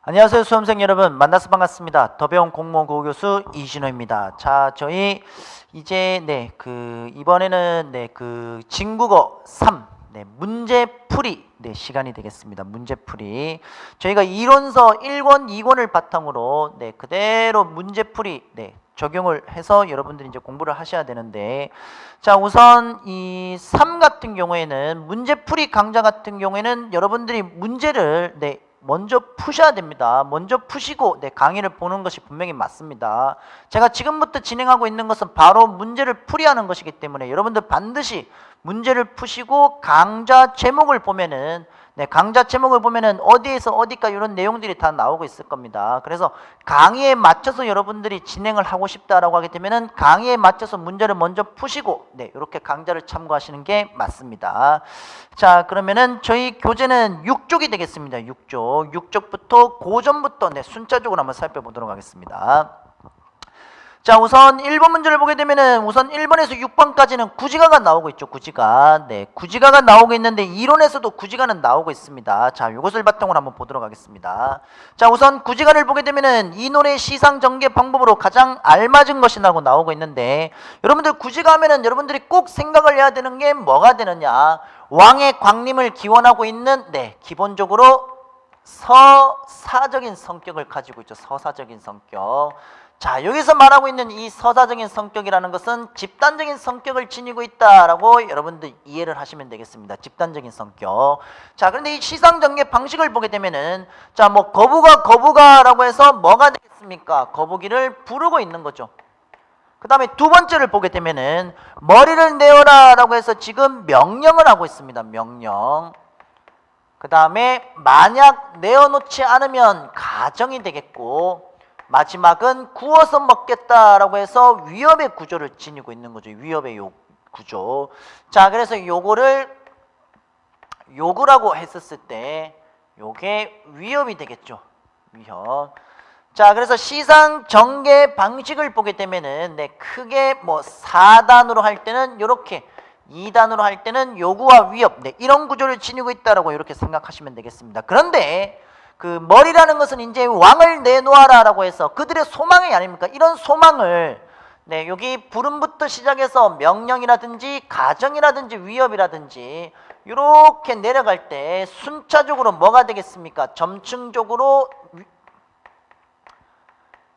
안녕하세요, 수험생 여러분. 만나서 반갑습니다. 더 배운 공무원 고교수 이진호입니다. 자, 저희 이제 이번에는 진국어 3 문제풀이 시간이 되겠습니다. 문제풀이. 저희가 이론서 1권, 2권을 바탕으로 그대로 문제풀이 적용을 해서 여러분들이 이제 공부를 하셔야 되는데, 자, 우선 이 3 같은 경우에는 문제풀이 강좌 같은 경우에는 여러분들이 문제를 먼저 푸셔야 됩니다. 먼저 푸시고 강의를 보는 것이 분명히 맞습니다. 제가 지금부터 진행하고 있는 것은 바로 문제를 풀이하는 것이기 때문에 여러분들 반드시 문제를 푸시고 강좌 제목을 보면은 강좌 제목을 보면은 어디에서 어디까지 이런 내용들이 다 나오고 있을 겁니다. 그래서 강의에 맞춰서 여러분들이 진행을 하고 싶다라고 하게 되면은 강의에 맞춰서 문제를 먼저 푸시고 이렇게 강좌를 참고하시는 게 맞습니다. 자, 그러면은 저희 교재는 6쪽이 되겠습니다. 6쪽부터 고전부터 순차적으로 한번 살펴보도록 하겠습니다. 자, 우선 1번 문제를 보게 되면은 우선 1번에서 6번까지는 구지가가 나오고 있죠. 구지가. 구지가가 나오고 있는데 이론에서도 구지가는 나오고 있습니다. 자, 이것을 바탕으로 한번 보도록 하겠습니다. 자, 우선 구지가를 보게 되면은 이 노래 시상 전개 방법으로 가장 알맞은 것이라고 나오고 있는데, 여러분들 구지가 하면은 여러분들이 꼭 생각을 해야 되는 게 뭐가 되느냐? 왕의 광림을 기원하고 있는 기본적으로 서사적인 성격을 가지고 있죠. 서사적인 성격. 자, 여기서 말하고 있는 이 서사적인 성격이라는 것은 집단적인 성격을 지니고 있다라고 여러분들 이해를 하시면 되겠습니다. 집단적인 성격. 자, 그런데 이 시상전개 방식을 보게 되면은, 자, 뭐 거부가라고 해서 뭐가 되겠습니까? 거부기를 부르고 있는 거죠. 그 다음에 두 번째를 보게 되면은 머리를 내어라라고 해서 지금 명령을 하고 있습니다. 명령. 그 다음에 만약 내어놓지 않으면 가정이 되겠고, 마지막은 구워서 먹겠다라고 해서 위협의 구조를 지니고 있는 거죠. 위협의 구조. 자, 그래서 요거를 요구라고 했었을 때 요게 위협이 되겠죠. 위협. 자, 그래서 시상 전개 방식을 보게 되면은 크게 뭐 4단으로 할 때는 요렇게, 2단으로 할 때는 요구와 위협 이런 구조를 지니고 있다라고 이렇게 생각하시면 되겠습니다. 그런데 그 머리라는 것은 이제 왕을 내놓아라라고 해서 그들의 소망이 아닙니까? 이런 소망을 여기 부름부터 시작해서 명령이라든지 가정이라든지 위협이라든지 이렇게 내려갈 때 순차적으로 뭐가 되겠습니까? 점층적으로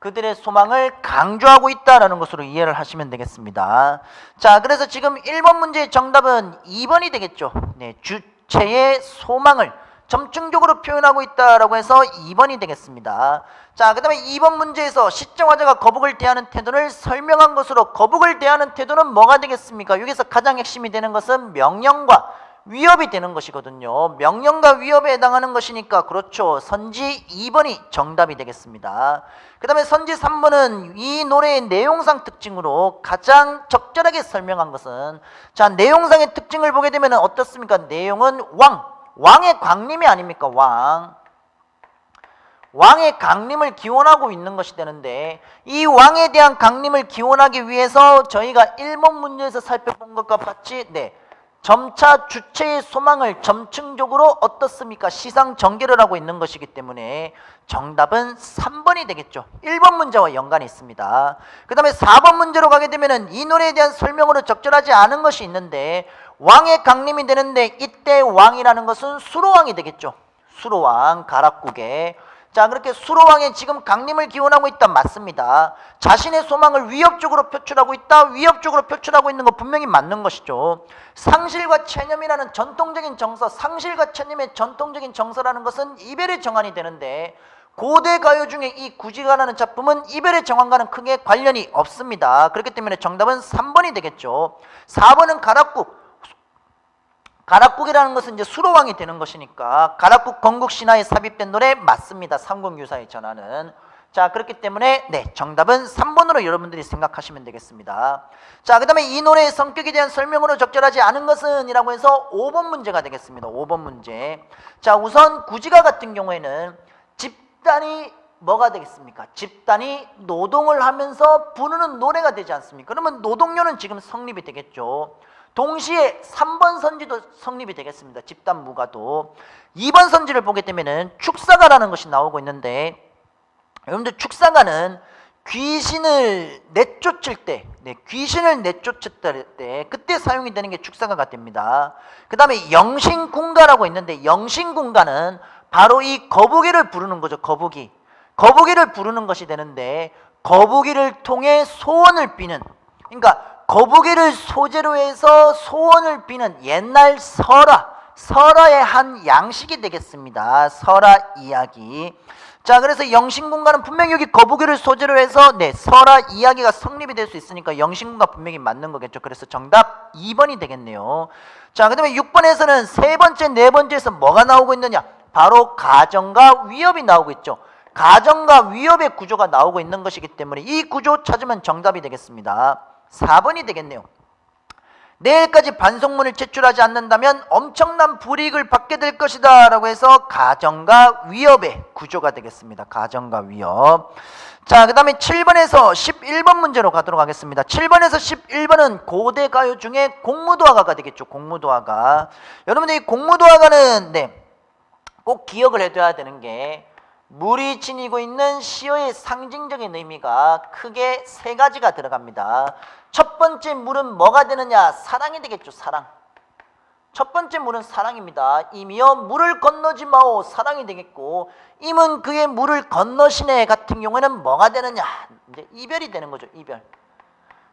그들의 소망을 강조하고 있다라는 것으로 이해를 하시면 되겠습니다. 자, 그래서 지금 1번 문제의 정답은 2번이 되겠죠. 주체의 소망을 점층적으로 표현하고 있다라고 해서 2번이 되겠습니다. 자, 그 다음에 2번 문제에서 시청자가 거북을 대하는 태도를 설명한 것으로 거북을 대하는 태도는 뭐가 되겠습니까? 여기서 가장 핵심이 되는 것은 명령과 위협이 되는 것이거든요. 명령과 위협에 해당하는 것이니까 그렇죠. 선지 2번이 정답이 되겠습니다. 그 다음에 선지 3번은 이 노래의 내용상 특징으로 가장 적절하게 설명한 것은, 자, 내용상의 특징을 보게 되면 어떻습니까? 내용은 왕의 강림이 아닙니까? 왕의 강림을 기원하고 있는 것이 되는데, 이 왕에 대한 강림을 기원하기 위해서 저희가 1번 문제에서 살펴본 것과 같이 점차 주체의 소망을 점층적으로 어떻습니까? 시상 전개를 하고 있는 것이기 때문에 정답은 3번이 되겠죠. 1번 문제와 연관이 있습니다. 그 다음에 4번 문제로 가게 되면 이 노래에 대한 설명으로 적절하지 않은 것이 있는데, 왕의 강림이 되는데 이때 왕이라는 것은 수로왕이 되겠죠. 수로왕, 가락국에. 자, 그렇게 수로왕의 지금 강림을 기원하고 있다. 맞습니다. 자신의 소망을 위협적으로 표출하고 있다. 위협적으로 표출하고 있는 거 분명히 맞는 것이죠. 상실과 체념이라는 전통적인 정서, 상실과 체념의 전통적인 정서라는 것은 이별의 정환이 되는데, 고대 가요 중에 이 구지가라는 작품은 이별의 정환과는 크게 관련이 없습니다. 그렇기 때문에 정답은 3번이 되겠죠. 4번은 가락국이라는 것은 이제 수로왕이 되는 것이니까 가락국 건국 신화에 삽입된 노래 맞습니다. 삼국유사의 전하는. 자, 그렇기 때문에 정답은 3번으로 여러분들이 생각하시면 되겠습니다. 자, 그 다음에 이 노래의 성격에 대한 설명으로 적절하지 않은 것은 이라고 해서 5번 문제가 되겠습니다. 5번 문제. 자, 우선 구지가 같은 경우에는 집단이 뭐가 되겠습니까? 집단이 노동을 하면서 부르는 노래가 되지 않습니까? 그러면 노동요는 지금 성립이 되겠죠. 동시에 3번 선지도 성립이 되겠습니다. 집단 무가도. 2번 선지를 보게 되면은 축사가라는 것이 나오고 있는데, 여러분들 축사가는 귀신을 내쫓을 때, 귀신을 내쫓을 때 그때 사용이 되는 게 축사가가 됩니다. 그 다음에 영신군가라고 있는데, 영신군가는 바로 이 거북이를 부르는 거죠. 거북이를 부르는 것이 되는데, 거북이를 통해 소원을 비는, 그러니까 거북이를 소재로 해서 소원을 비는 옛날 설화의 한 양식이 되겠습니다. 설화 이야기. 자, 그래서 영신군가는 분명히 여기 거북이를 소재로 해서 설화 이야기가 성립이 될 수 있으니까 영신군가 분명히 맞는 거겠죠. 그래서 정답 2번이 되겠네요. 자, 그 다음에 6번에서는 세 번째, 네 번째에서 뭐가 나오고 있느냐? 바로 가정과 위협이 나오고 있죠. 가정과 위협의 구조가 나오고 있는 것이기 때문에 이 구조 찾으면 정답이 되겠습니다. 4번이 되겠네요. 내일까지 반송문을 제출하지 않는다면 엄청난 불이익을 받게 될 것이다 라고 해서 가정과 위협의 구조가 되겠습니다. 가정과 위협. 자, 그 다음에 7번에서 11번 문제로 가도록 하겠습니다. 7번에서 11번은 고대 가요 중에 공무도화가가 되겠죠. 공무도화가. 여러분들 이 공무도화가는 꼭 기억을 해둬야 되는 게, 물이 지니고 있는 시어의 상징적인 의미가 크게 세 가지가 들어갑니다. 첫 번째 물은 뭐가 되느냐? 사랑이 되겠죠. 사랑. 첫 번째 물은 사랑입니다. 이미여 물을 건너지 마오, 사랑이 되겠고, 임은 그의 물을 건너시네 같은 경우에는 뭐가 되느냐? 이제 이별이 되는 거죠. 이별.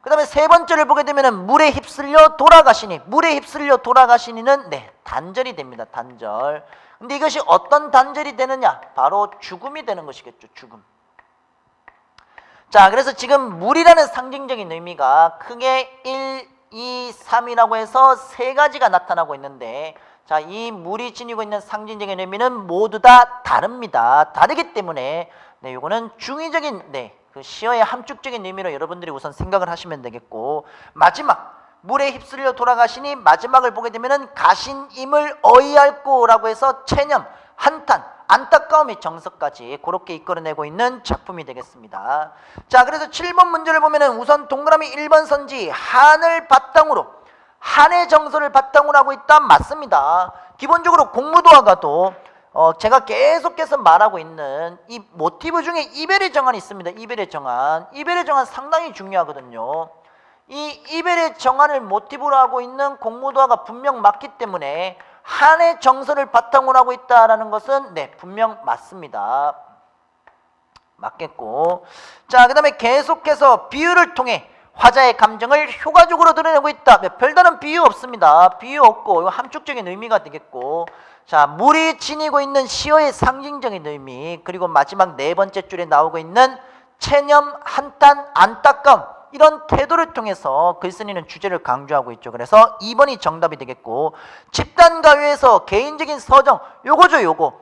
그 다음에 세 번째를 보게 되면 물에 휩쓸려 돌아가시니, 물에 휩쓸려 돌아가시니는 단절이 됩니다. 단절. 근데 이것이 어떤 단절이 되느냐? 바로 죽음이 되는 것이겠죠. 죽음. 자, 그래서 지금 물이라는 상징적인 의미가 크게 1, 2, 3이라고 해서 세 가지가 나타나고 있는데, 자, 이 물이 지니고 있는 상징적인 의미는 모두 다 다릅니다. 다르기 때문에 요거는 중의적인 그 시어의 함축적인 의미로 여러분들이 우선 생각을 하시면 되겠고, 마지막 물에 휩쓸려 돌아가시니 마지막을 보게 되면은 가신임을 어이할꼬라고 해서 체념, 한탄, 안타까움의 정서까지 그렇게 이끌어내고 있는 작품이 되겠습니다. 자, 그래서 7번 문제를 보면은 우선 동그라미 1번 선지 한을 바탕으로, 한의 정서를 바탕으로 하고 있다. 맞습니다. 기본적으로 공무도화가도 제가 계속해서 말하고 있는 이 모티브 중에 이별의 정한이 있습니다. 이별의 정한. 이별의 정한 상당히 중요하거든요. 이 이별의 정한을 모티브로 하고 있는 공무도화가 분명 맞기 때문에 한의 정서를 바탕으로 하고 있다라는 것은 분명 맞습니다. 맞겠고, 자, 그 다음에 계속해서 비유를 통해 화자의 감정을 효과적으로 드러내고 있다. 별다른 비유 없습니다. 비유 없고 이거 함축적인 의미가 되겠고, 자, 물이 지니고 있는 시어의 상징적인 의미, 그리고 마지막 네 번째 줄에 나오고 있는 체념, 한탄, 안타까움, 이런 태도를 통해서 글쓴이는 주제를 강조하고 있죠. 그래서 2번이 정답이 되겠고, 집단가요에서 개인적인 서정, 요거죠. 요거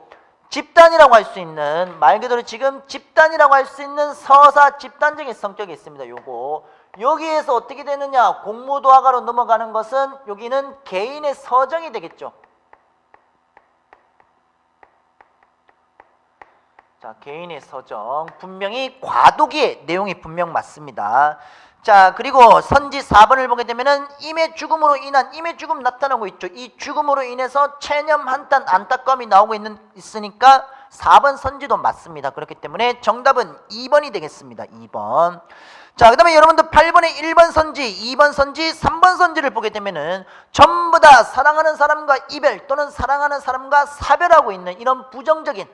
집단이라고 할 수 있는, 말 그대로 지금 집단이라고 할 수 있는 서사 집단적인 성격이 있습니다. 요거 여기에서 어떻게 되느냐? 공무도화가로 넘어가는 것은 여기는 개인의 서정이 되겠죠. 자, 개인의 서정, 분명히 과도기의 내용이 분명 맞습니다. 자, 그리고 선지 4번을 보게 되면은 임의 죽음으로 인한, 임의 죽음 나타나고 있죠. 이 죽음으로 인해서 체념, 한탄, 안타까움이 나오고 있으니까 4번 선지도 맞습니다. 그렇기 때문에 정답은 2번이 되겠습니다. 2번. 자, 그 다음에 여러분들 8번에 1번 선지, 2번 선지, 3번 선지를 보게 되면은 전부 다 사랑하는 사람과 이별 또는 사랑하는 사람과 사별하고 있는 이런 부정적인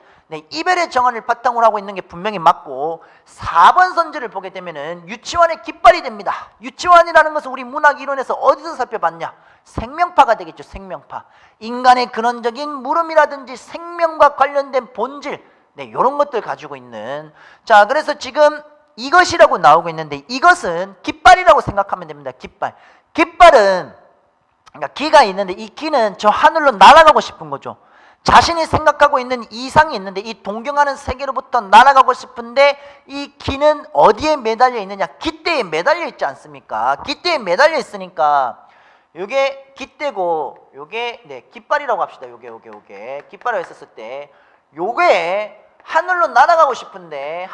이별의 정한을 바탕으로 하고 있는 게 분명히 맞고, 4번 선지를 보게 되면은 유치원의 깃발이 됩니다. 유치원이라는 것은 우리 문학 이론에서 어디서 살펴봤냐? 생명파가 되겠죠. 생명파. 인간의 근원적인 물음이라든지 생명과 관련된 본질, 이런 것들 가지고 있는. 자, 그래서 지금 이것이라고 나오고 있는데, 이것은 깃발이라고 생각하면 됩니다. 깃발. 깃발은, 그러니까 기가 있는데 이 기는 저 하늘로 날아가고 싶은 거죠. 자신이 생각하고 있는 이상이 있는데 이 동경하는 세계로부터 날아가고 싶은데, 이 기는 어디에 매달려 있느냐? 깃대에 매달려 있지 않습니까? 깃대에 매달려 있으니까 요게 깃대고 요게 깃발이라고 합시다. 요게 깃발이라고 했었을 때 요게 하늘로 날아가고 싶은데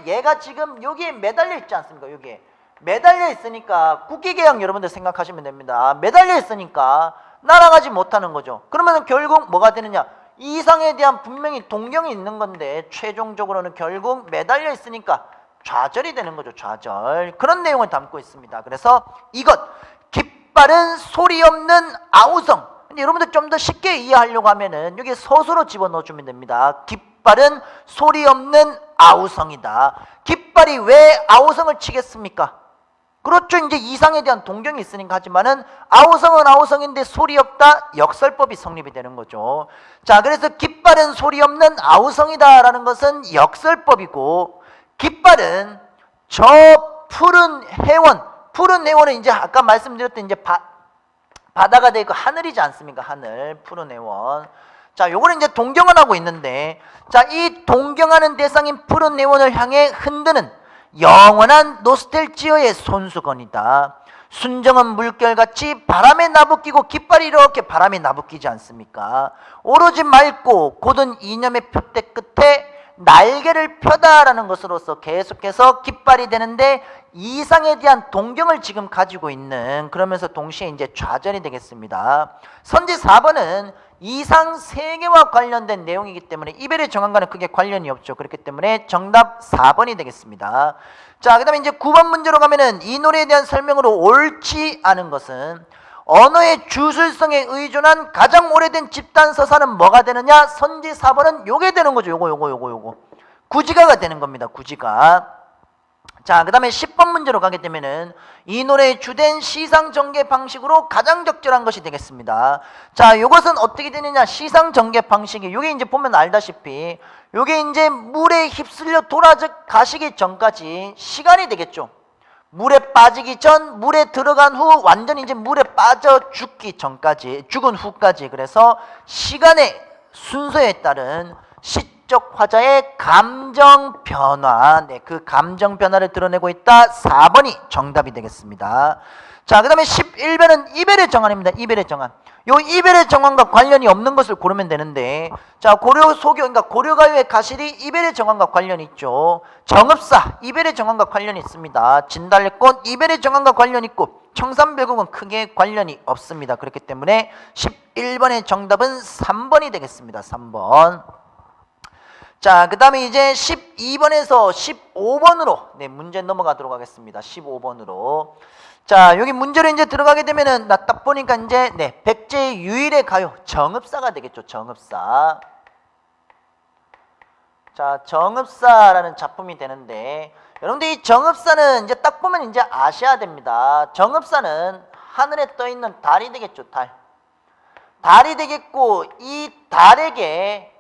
얘가 지금 여기에 매달려 있지 않습니까? 여기에 매달려 있으니까 국기계약 여러분들 생각하시면 됩니다. 매달려 있으니까 날아가지 못하는 거죠. 그러면 결국 뭐가 되느냐? 이상에 대한 분명히 동경이 있는 건데 최종적으로는 결국 매달려 있으니까 좌절이 되는 거죠. 좌절. 그런 내용을 담고 있습니다. 그래서 이것 깃발은 소리 없는 아우성. 근데 여러분들 좀 더 쉽게 이해하려고 하면은 여기 서술로 집어넣어 주면 됩니다. 깃발은 소리 없는 아우성이다. 깃발이 왜 아우성을 치겠습니까? 그렇죠. 이제 이상에 대한 동경이 있으니까. 하지만은 아우성은 아우성인데 소리 없다, 역설법이 성립이 되는 거죠. 자, 그래서 깃발은 소리 없는 아우성이다라는 것은 역설법이고, 깃발은 저 푸른 해원은 이제 아까 말씀드렸던 이제 바다가 되고 하늘이지 않습니까? 하늘, 푸른 해원. 자, 요거는 이제 동경을 하고 있는데, 자, 이 동경하는 대상인 푸른 해원을 향해 흔드는 영원한 노스텔지어의 손수건이다. 순정은 물결같이 바람에 나부끼고 깃발이 이렇게 바람에 나부끼지 않습니까? 오로지 맑고 고든 이념의 표대 끝에 날개를 펴다라는 것으로서 계속해서 깃발이 되는데 이상에 대한 동경을 지금 가지고 있는, 그러면서 동시에 이제 좌절이 되겠습니다. 선지 4번은 이상 세계와 관련된 내용이기 때문에 이별의 정황과는 크게 관련이 없죠. 그렇기 때문에 정답 4번이 되겠습니다. 자, 그 다음에 이제 9번 문제로 가면은 이 노래에 대한 설명으로 옳지 않은 것은 언어의 주술성에 의존한 가장 오래된 집단 서사는 뭐가 되느냐? 선지 4번은 요게 되는 거죠. 요거 구지가가 되는 겁니다. 구지가. 자, 그 다음에 10번 문제로 가게 되면은 이 노래의 주된 시상 전개 방식으로 가장 적절한 것이 되겠습니다. 자, 요것은 어떻게 되느냐? 시상 전개 방식이 요게 이제 보면 알다시피 요게 이제 물에 휩쓸려 가시기 전까지 시간이 되겠죠. 물에 빠지기 전, 물에 들어간 후, 완전히 이제 물에 빠져 죽기 전까지, 죽은 후까지. 그래서 시간의 순서에 따른 시적 화자의 감정 변화, 그 감정 변화를 드러내고 있다. 4번이 정답이 되겠습니다. 자, 그 다음에 11번은 이별의 정환입니다. 이별의 정환. 요 이별의 정환과 관련이 없는 것을 고르면 되는데, 자, 그러니까 고려가요의 가실이 이별의 정환과 관련이 있죠. 정읍사, 이별의 정환과 관련이 있습니다. 진달래꽃, 이별의 정환과 관련이 있고, 청산별곡은 크게 관련이 없습니다. 그렇기 때문에 11번의 정답은 3번이 되겠습니다. 3번. 자, 그 다음에 이제 12번에서 15번으로 문제 넘어가도록 하겠습니다. 15번으로. 자, 여기 문제로 이제 들어가게 되면은 나 딱 보니까 이제 백제 유일의 가요 정읍사가 되겠죠. 정읍사. 자, 정읍사라는 작품이 되는데, 여러분들 이 정읍사는 이제 딱 보면 이제 아셔야 됩니다. 정읍사는 하늘에 떠 있는 달이 되겠죠. 달이 되겠고, 이 달에게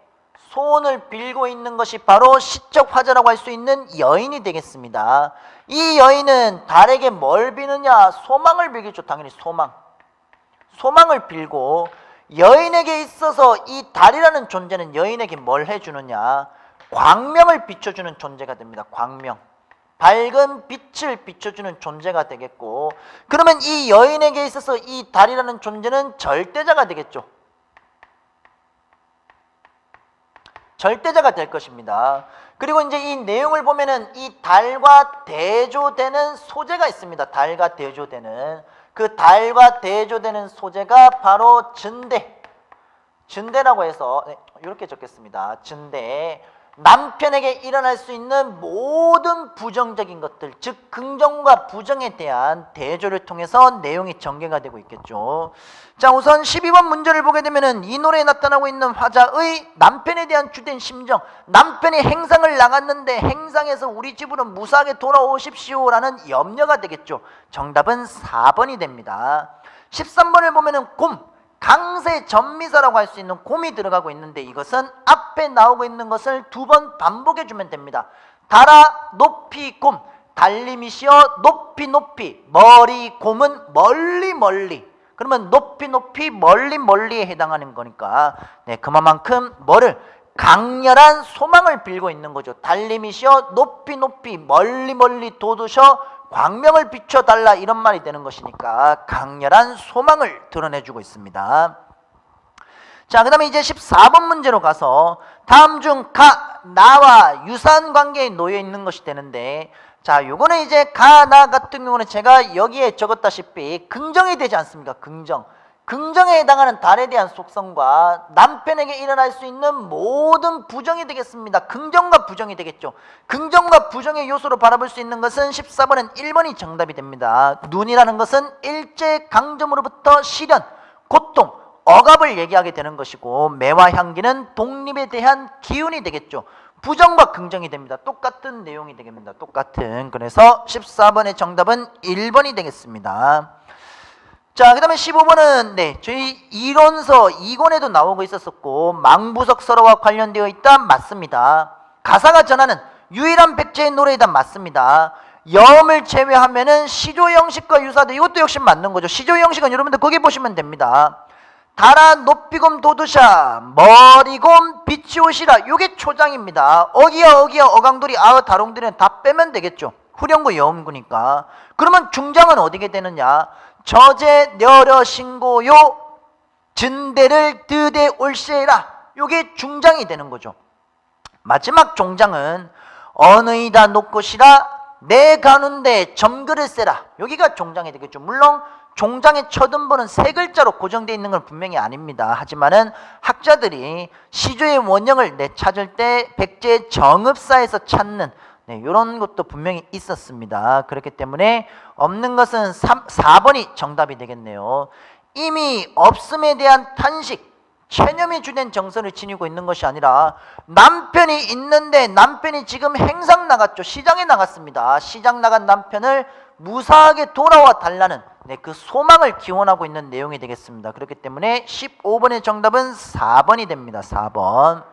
소원을 빌고 있는 것이 바로 시적 화자라고 할 수 있는 여인이 되겠습니다. 이 여인은 달에게 뭘 비느냐? 소망을 빌겠죠. 당연히 소망을 빌고, 여인에게 있어서 이 달이라는 존재는 여인에게 뭘 해주느냐? 광명을 비춰주는 존재가 됩니다. 광명. 밝은 빛을 비춰주는 존재가 되겠고, 그러면 이 여인에게 있어서 이 달이라는 존재는 절대자가 되겠죠. 절대자가 될 것입니다. 그리고 이제 이 내용을 보면은 이 달과 대조되는 소재가 있습니다. 달과 대조되는, 그 달과 대조되는 소재가 바로 증대라고 해서 이렇게 적겠습니다. 증대. 남편에게 일어날 수 있는 모든 부정적인 것들, 즉 긍정과 부정에 대한 대조를 통해서 내용이 전개가 되고 있겠죠. 자, 우선 12번 문제를 보게 되면은 이 노래에 나타나고 있는 화자의 남편에 대한 주된 심정, 남편이 행상을 나갔는데 행상에서 우리 집으로 무사하게 돌아오십시오라는 염려가 되겠죠. 정답은 4번이 됩니다. 13번을 보면은 강세 전미사라고 할 수 있는 곰이 들어가고 있는데, 이것은 앞에 나오고 있는 것을 2번 반복해 주면 됩니다. 달아 높이 곰, 달림이시여 높이 높이, 머리 곰은 멀리 멀리. 그러면 높이 높이 멀리 멀리에 해당하는 거니까 그만큼 뭐를 강렬한 소망을 빌고 있는 거죠. 달림이시여 높이 높이 멀리 멀리 돋으셔 광명을 비춰달라, 이런 말이 되는 것이니까 강렬한 소망을 드러내주고 있습니다. 자, 그 다음에 이제 14번 문제로 가서 다음 중 나와 유사한 관계에 놓여 있는 것이 되는데, 자, 요거는 이제 가나 같은 경우는 제가 여기에 적었다시피 긍정이 되지 않습니까? 긍정에 해당하는 달에 대한 속성과 남편에게 일어날 수 있는 모든 부정이 되겠습니다. 긍정과 부정이 되겠죠. 긍정과 부정의 요소로 바라볼 수 있는 것은 14번은 1번이 정답이 됩니다. 눈이라는 것은 일제강점으로부터 시련, 고통, 억압을 얘기하게 되는 것이고, 매와 향기는 독립에 대한 기운이 되겠죠. 부정과 긍정이 됩니다. 똑같은 내용이 되겠습니다. 똑같은. 그래서 14번의 정답은 1번이 되겠습니다. 자, 그 다음에 15번은 저희 이론서 2권에도 나오고 있었었고, 망부석서로와 관련되어 있다. 맞습니다. 가사가 전하는 유일한 백제의 노래이다. 맞습니다. 여음을 제외하면은 시조 형식과 유사하다. 이것도 역시 맞는 거죠. 시조 형식은 여러분들 거기 보시면 됩니다. 달아 높이곰 도두샤 머리곰 빛이 오시라. 요게 초장입니다. 어기야 어강돌이 아으 다롱들은 다 빼면 되겠죠. 후렴구 여음구니까. 그러면 중장은 어디게 되느냐? 저제 녀려 신고요 증대를 드대 올세라. 요게 중장이 되는 거죠. 마지막 종장은 어느이다 놓고시라 내 가는데 점그를 세라. 여기가 종장이 되겠죠. 물론 종장의 첫 음보는 세 글자로 고정되어 있는 건 분명히 아닙니다. 하지만은 학자들이 시조의 원형을 찾을 때 백제의 정읍사에서 찾는 이런 것도 분명히 있었습니다. 그렇기 때문에 없는 것은 4번이 정답이 되겠네요. 이미 없음에 대한 탄식, 체념이 주된 정서를 지니고 있는 것이 아니라 남편이 있는데 남편이 지금 행상 나갔죠. 시장에 나갔습니다. 시장 나간 남편을 무사하게 돌아와 달라는 그 소망을 기원하고 있는 내용이 되겠습니다. 그렇기 때문에 15번의 정답은 4번이 됩니다. 4번.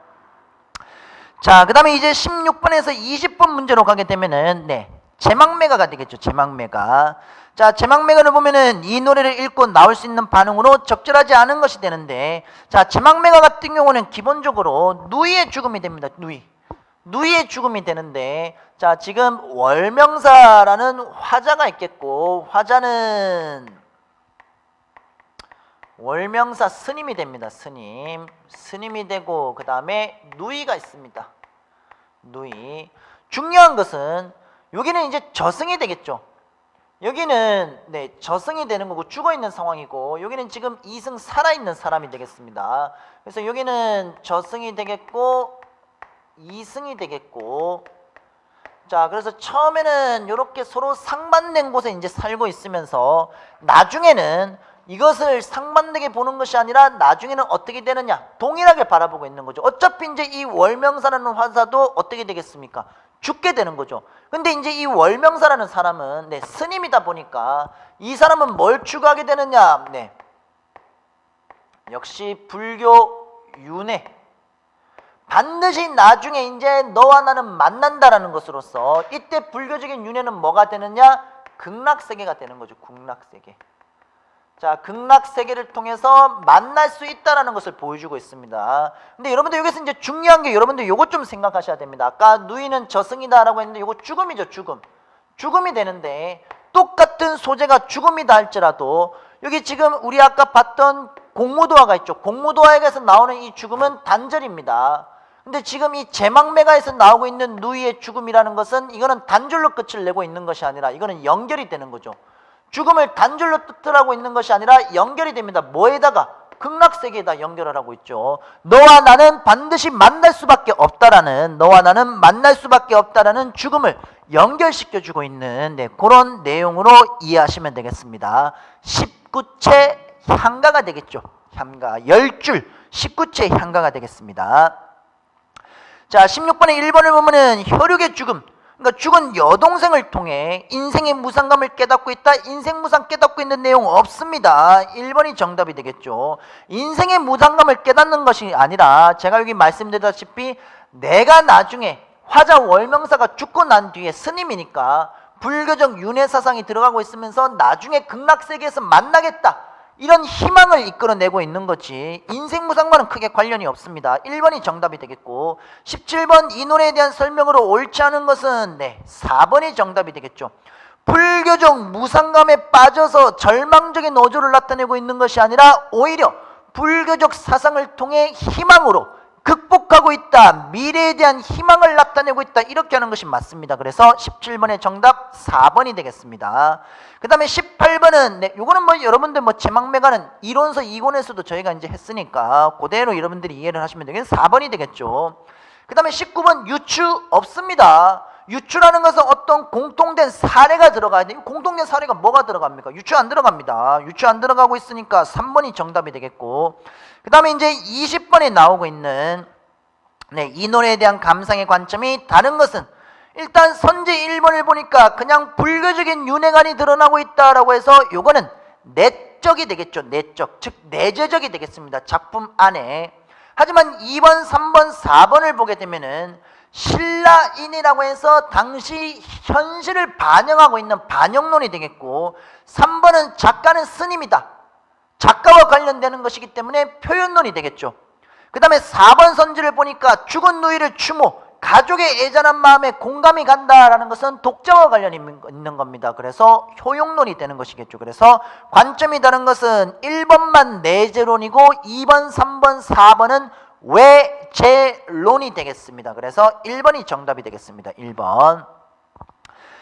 자, 그 다음에 이제 16번에서 20번 문제로 가게 되면은 제막매가가 되겠죠. 제막매가. 자, 제막매가를 보면은 이 노래를 읽고 나올 수 있는 반응으로 적절하지 않은 것이 되는데, 자, 제막매가 같은 경우는 기본적으로 누이의 죽음이 됩니다. 누이의 죽음이 되는데, 자, 지금 월명사라는 화자가 있겠고, 화자는 월명사 스님이 됩니다. 스님이 되고, 그 다음에 누이가 있습니다. 누이. 중요한 것은 여기는 이제 저승이 되겠죠. 여기는 저승이 되는 거고 죽어있는 상황이고, 여기는 지금 이승 살아있는 사람이 되겠습니다. 그래서 여기는 저승이 되겠고 이승이 되겠고, 자, 그래서 처음에는 이렇게 서로 상반된 곳에 이제 살고 있으면서 나중에는 이것을 상반되게 보는 것이 아니라 나중에는 어떻게 되느냐? 동일하게 바라보고 있는 거죠. 어차피 이제 이 월명사라는 화사도 어떻게 되겠습니까? 죽게 되는 거죠. 근데 이제 이 월명사라는 사람은 스님이다 보니까 이 사람은 뭘 추구하게 되느냐? 역시 불교 윤회. 반드시 나중에 이제 너와 나는 만난다라는 것으로서 이때 불교적인 윤회는 뭐가 되느냐? 극락세계가 되는 거죠. 극락세계. 자, 극락세계를 통해서 만날 수 있다는 것을 보여주고 있습니다. 근데 여러분들 여기서 이제 중요한 게 여러분들 요것 좀 생각하셔야 됩니다. 아까 누이는 저승이다라고 했는데 요거 죽음이죠. 죽음이 되는데 똑같은 소재가 죽음이다 할지라도 여기 지금 우리 아까 봤던 공무도화가 있죠. 공무도화에서 나오는 이 죽음은 단절입니다. 근데 지금 이 제막매가에서 나오고 있는 누이의 죽음이라는 것은 이거는 단절로 끝을 내고 있는 것이 아니라 이거는 연결이 되는 거죠. 죽음을 단절로 뜻하고 있는 것이 아니라 연결이 됩니다. 뭐에다가? 극락세계에다 연결을 하고 있죠. 너와 나는 반드시 만날 수밖에 없다라는, 너와 나는 만날 수밖에 없다라는 죽음을 연결시켜주고 있는 그런 내용으로 이해하시면 되겠습니다. 19채 향가가 되겠죠. 향가 10줄 19채 향가가 되겠습니다. 자, 16번에 1번을 보면은 혈육의 죽음, 그러니까 죽은 여동생을 통해 인생의 무상감을 깨닫고 있다. 인생 무상 깨닫고 있는 내용 없습니다. 1번이 정답이 되겠죠. 인생의 무상감을 깨닫는 것이 아니라 제가 여기 말씀드렸다시피 내가 나중에 화자 월명사가 죽고 난 뒤에 스님이니까 불교적 윤회 사상이 들어가고 있으면서 나중에 극락세계에서 만나겠다, 이런 희망을 이끌어내고 있는 거지 인생 무상과는 크게 관련이 없습니다. 1번이 정답이 되겠고, 17번 이 노래에 대한 설명으로 옳지 않은 것은 4번이 정답이 되겠죠. 불교적 무상감에 빠져서 절망적인 어조를 나타내고 있는 것이 아니라 오히려 불교적 사상을 통해 희망으로 극복하고 있다. 미래에 대한 희망을 나타내고 있다. 이렇게 하는 것이 맞습니다. 그래서 17번의 정답 4번이 되겠습니다. 그 다음에 18번은 네, 요거는 뭐 여러분들 뭐 제망매가는 이론서 2권에서도 저희가 이제 했으니까 그대로 여러분들이 이해를 하시면 되겠죠. 4번이 되겠죠. 그 다음에 19번 유추 없습니다. 유추라는 것은 어떤 공통된 사례가 들어가야 돼요. 공통된 사례가 뭐가 들어갑니까? 유추 안 들어갑니다. 유추 안 들어가고 있으니까 3번이 정답이 되겠고, 그 다음에 이제 20번에 나오고 있는 네, 이 노래에 대한 감상의 관점이 다른 것은 일단 선제 1번을 보니까 그냥 불교적인 윤회관이 드러나고 있다라고 해서 요거는 내적이 되겠죠. 내적, 즉 내재적이 되겠습니다. 작품 안에. 하지만 2번, 3번, 4번을 보게 되면은 신라인이라고 해서 당시 현실을 반영하고 있는 반영론이 되겠고, 3번은 작가는 스님이다. 작가와 관련되는 것이기 때문에 표현론이 되겠죠. 그 다음에 4번 선지를 보니까 죽은 누이를 추모, 가족의 애잔한 마음에 공감이 간다라는 것은 독자와 관련이 있는 겁니다. 그래서 효용론이 되는 것이겠죠. 그래서 관점이 다른 것은 1번만 내재론이고 2번, 3번, 4번은 외재론이 되겠습니다. 그래서 1번이 정답이 되겠습니다. 1번.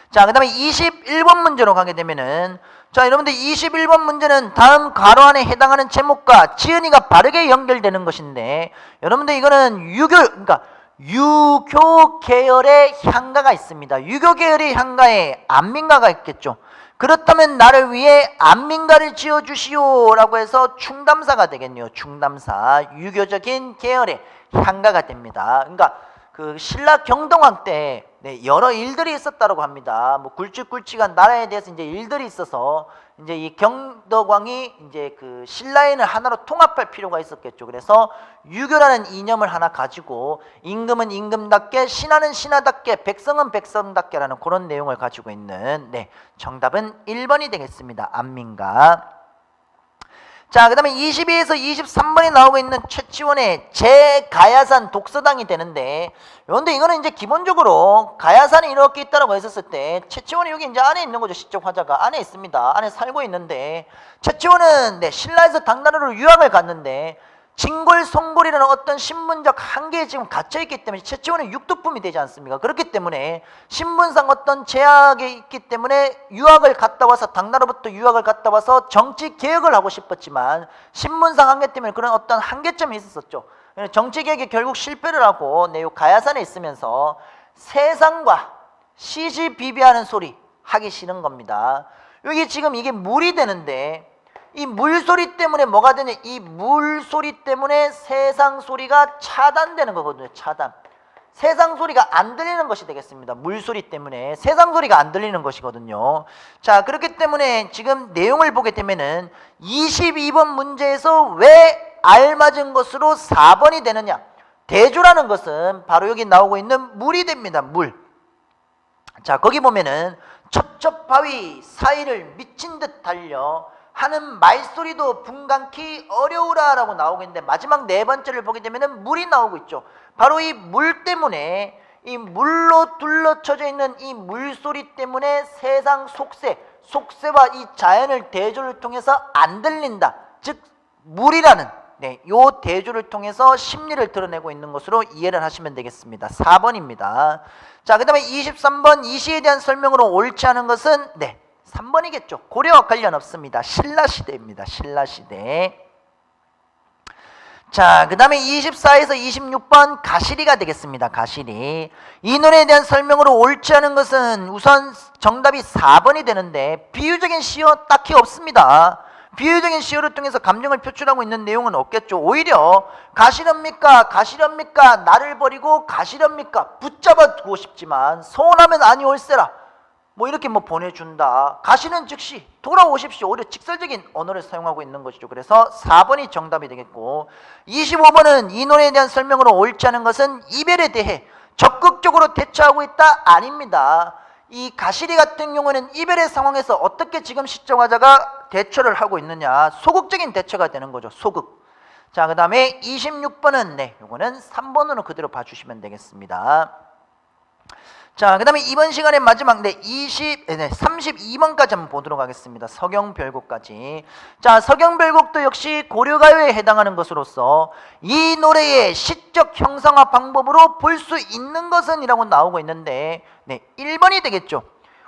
자, 그 다음에 21번 문제로 가게 되면은, 자, 여러분들 21번 문제는 다음 괄호 안에 해당하는 제목과 지은이가 바르게 연결되는 것인데, 여러분들 이거는 그러니까 유교 계열의 향가가 있습니다. 유교 계열의 향가에 안민가가 있겠죠. 그렇다면 나를 위해 안민가를 지어주시오 라고 해서 충담사가 되겠네요. 충담사. 유교적인 계열의 향가가 됩니다. 그러니까 그 신라 경동왕 때 네, 여러 일들이 있었다고 합니다. 뭐 굵직굵직한 나라에 대해서 이제 일들이 있어서 이제 이 경덕왕이 이제 그 신라인을 하나로 통합할 필요가 있었겠죠. 그래서 유교라는 이념을 하나 가지고 임금은 임금답게, 신하는 신하답게, 백성은 백성답게라는 그런 내용을 가지고 있는 네, 정답은 1번이 되겠습니다. 안민가. 자, 그 다음에 22에서 23번에 나오고 있는 최치원의 제가야산 독서당이 되는데, 그런데 이거는 이제 기본적으로 가야산이 이렇게 있다라고 했었을 때 최치원이 여기 이제 안에 있는 거죠. 시적 화자가 안에 있습니다. 안에 살고 있는데, 최치원은 네, 신라에서 당나라로 유학을 갔는데 진골, 송골이라는 어떤 신분적 한계에 지금 갇혀있기 때문에 최치원은 육두품이 되지 않습니까? 그렇기 때문에 신분상 어떤 제약이 있기 때문에 유학을 갔다 와서, 당나라부터 유학을 갔다 와서 정치 개혁을 하고 싶었지만 신분상 한계 때문에 그런 어떤 한계점이 있었었죠. 정치 개혁이 결국 실패를 하고 네, 가야산에 있으면서 세상과 시시비비하는 소리 하기 싫은 겁니다. 여기 지금 이게 물이 되는데, 이 물소리 때문에 뭐가 되냐, 이 물소리 때문에 세상 소리가 차단되는 거거든요. 차단. 세상 소리가 안 들리는 것이 되겠습니다. 물소리 때문에 세상 소리가 안 들리는 것이거든요. 자, 그렇기 때문에 지금 내용을 보게 되면은 22번 문제에서 왜 알맞은 것으로 4번이 되느냐, 대조라는 것은 바로 여기 나오고 있는 물이 됩니다. 물. 자, 거기 보면은 첩첩바위 사이를 미친 듯 달려 하는 말소리도 분간키 어려우라 라고 나오고 있는데, 마지막 네 번째를 보게 되면 물이 나오고 있죠. 바로 이 물 때문에, 이 물로 둘러쳐져 있는 이 물소리 때문에 세상 속세와 이 자연을 대조를 통해서 안 들린다. 즉 물이라는 네, 요 대조를 통해서 심리를 드러내고 있는 것으로 이해를 하시면 되겠습니다. 4번입니다. 자, 그 다음에 23번 이 시에 대한 설명으로 옳지 않은 것은 네, 3번이겠죠. 고려와 관련 없습니다. 신라시대입니다. 신라시대. 자, 그 다음에 24에서 26번 가시리가 되겠습니다. 가시리. 이 노래에 대한 설명으로 옳지 않은 것은 우선 정답이 4번이 되는데, 비유적인 시어 딱히 없습니다. 비유적인 시어를 통해서 감정을 표출하고 있는 내용은 없겠죠. 오히려 가시렵니까? 가시렵니까? 나를 버리고 가시렵니까? 붙잡아 두고 싶지만 서운하면 아니올세라. 뭐 이렇게 뭐 보내준다. 가시는 즉시 돌아오십시오. 오히려 직설적인 언어를 사용하고 있는 것이죠. 그래서 4번이 정답이 되겠고, 25번은 이 노래에 대한 설명으로 옳지 않은 것은 이별에 대해 적극적으로 대처하고 있다? 아닙니다. 이 가시리 같은 경우는 이별의 상황에서 어떻게 지금 시청화자가 대처를 하고 있느냐, 소극적인 대처가 되는 거죠. 소극. 자, 그 다음에 26번은 네, 요거는 3번으로 그대로 봐주시면 되겠습니다. 자, 그 다음에 이번 시간의 마지막 32번까지 한번 보도록 하겠습니다. 서경별곡까지. 자, 서경별곡도 역시 고려가요에 해당하는 것으로서 이 노래의 시적 형상화 방법으로 볼 수 있는 것은 이라고 나오고 있는데 1번이 되겠죠.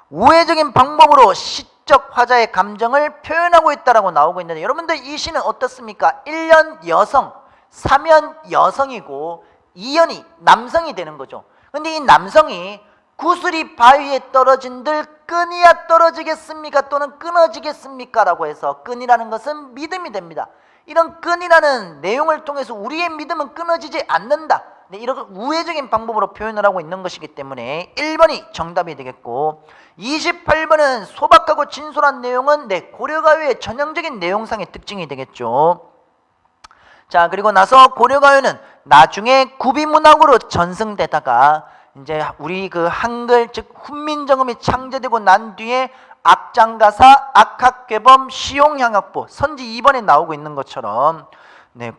우회적인 방법으로 시적 화자의 감정을 표현하고 있다라고 나오고 있는데, 여러분들 이 시는 어떻습니까? 1년 여성, 3연 여성이고 2연이 남성이 되는 거죠. 근데 이 남성이 구슬이 바위에 떨어진들 끈이야 떨어지겠습니까? 또는 끊어지겠습니까? 라고 해서 끈이라는 것은 믿음이 됩니다. 이런 끈이라는 내용을 통해서 우리의 믿음은 끊어지지 않는다. 이런 우회적인 방법으로 표현을 하고 있는 것이기 때문에 1번이 정답이 되겠고, 28번은 소박하고 진솔한 내용은 고려가요의 전형적인 내용상의 특징이 되겠죠. 자, 그리고 나서 고려가요는 나중에 구비문학으로 전승되다가 이제 우리 그 한글 즉 훈민정음이 창제되고 난 뒤에 악장가사, 악학괴범, 시용향악보, 선지 2번에 나오고 있는 것처럼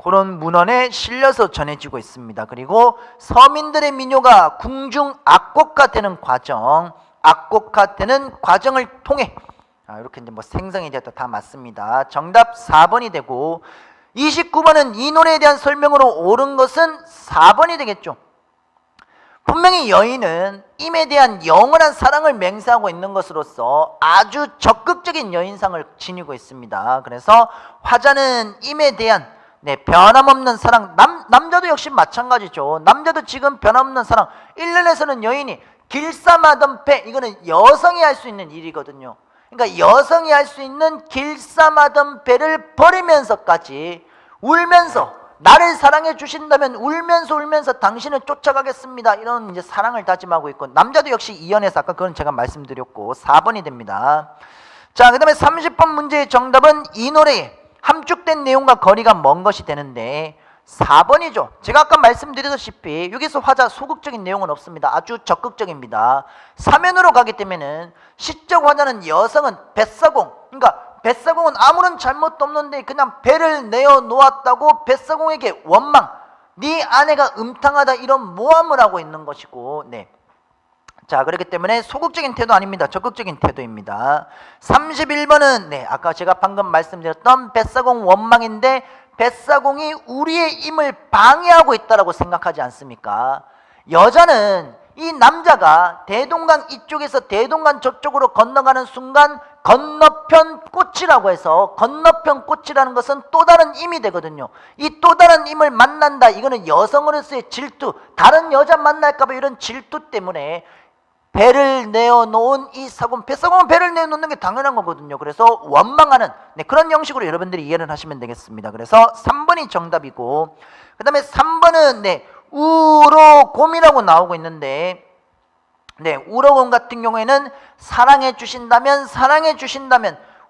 그런 문헌에 실려서 전해지고 있습니다. 그리고 서민들의 민요가 궁중 악곡화되는 과정, 악곡화되는 과정을 통해 이렇게 이제 생성이 되었다. 다 맞습니다. 정답 4번이 되고, 29번은 이 노래에 대한 설명으로 옳은 것은 4번이 되겠죠. 분명히 여인은 임에 대한 영원한 사랑을 맹세하고 있는 것으로서 아주 적극적인 여인상을 지니고 있습니다. 그래서 화자는 임에 대한 변함없는 사랑, 남자도 역시 마찬가지죠. 남자도 지금 변함없는 사랑, 1년에서는 여인이 길쌈하던 배, 이거는 여성이 할 수 있는 일이거든요. 그러니까 여성이 할 수 있는 길쌈하던 배를 버리면서까지 울면서 나를 사랑해 주신다면 울면서 당신을 쫓아가겠습니다. 이런 이제 사랑을 다짐하고 있고, 남자도 역시 이연에서 아까 그건 제가 말씀드렸고 4번이 됩니다. 자, 그 다음에 30번 문제의 정답은 이 노래에 함축된 내용과 거리가 먼 것이 되는데 4번이죠. 제가 아까 말씀드렸다시피 여기서 화자 소극적인 내용은 없습니다. 아주 적극적입니다. 사면으로 가기 때문에는 시적 화자는 여성은 뱃사공, 그러니까 뱃사공은 아무런 잘못도 없는데 그냥 배를 내어 놓았다고 뱃사공에게 원망, 네 아내가 음탕하다, 이런 모함을 하고 있는 것이고, 자, 그렇기 때문에 소극적인 태도 아닙니다. 적극적인 태도입니다. 31번은 아까 제가 방금 말씀드렸던 뱃사공 원망인데, 뱃사공이 우리의 힘을 방해하고 있다라고 생각하지 않습니까? 여자는 이 남자가 대동강 이쪽에서 대동강 저쪽으로 건너가는 순간 건너편 꽃이라고 해서, 건너편 꽃이라는 것은 또 다른 힘이 되거든요. 이 또 다른 힘을 만난다, 이거는 여성으로서의 질투, 다른 여자 만날까 봐 이런 질투 때문에 배를 내어놓은 이 사공, 뱃사공은 배를 내어놓는 게 당연한 거거든요. 그래서 원망하는 그런 형식으로 여러분들이 이해를 하시면 되겠습니다. 그래서 3번이 정답이고, 그 다음에 3번은 우로곰이라고 나오고 있는데, 우로곰 같은 경우에는 사랑해 주신다면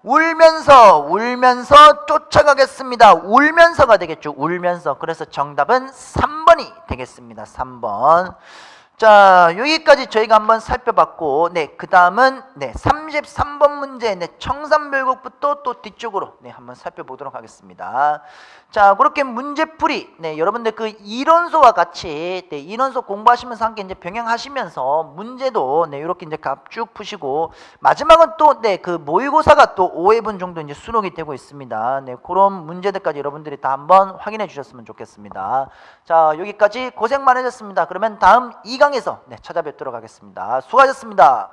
울면서 쫓아가겠습니다. 울면서가 되겠죠. 울면서. 그래서 정답은 3번이 되겠습니다. 3번. 자, 여기까지 저희가 한번 살펴봤고, 그 다음은 33번 문제 청산별곡부터 또 뒤쪽으로 한번 살펴보도록 하겠습니다. 자, 그렇게 문제풀이 여러분들 그 이론서와 같이 이론서 공부하시면서 함께 이제 병행하시면서 문제도 이렇게 이제 쭉 푸시고, 마지막은 또 그 모의고사가 또 5회분 정도 이제 수록이 되고 있습니다. 그런 문제들까지 여러분들이 다 한번 확인해 주셨으면 좋겠습니다. 자, 여기까지 고생 많으셨습니다. 그러면 다음 2강에서 찾아뵙도록 하겠습니다. 수고하셨습니다.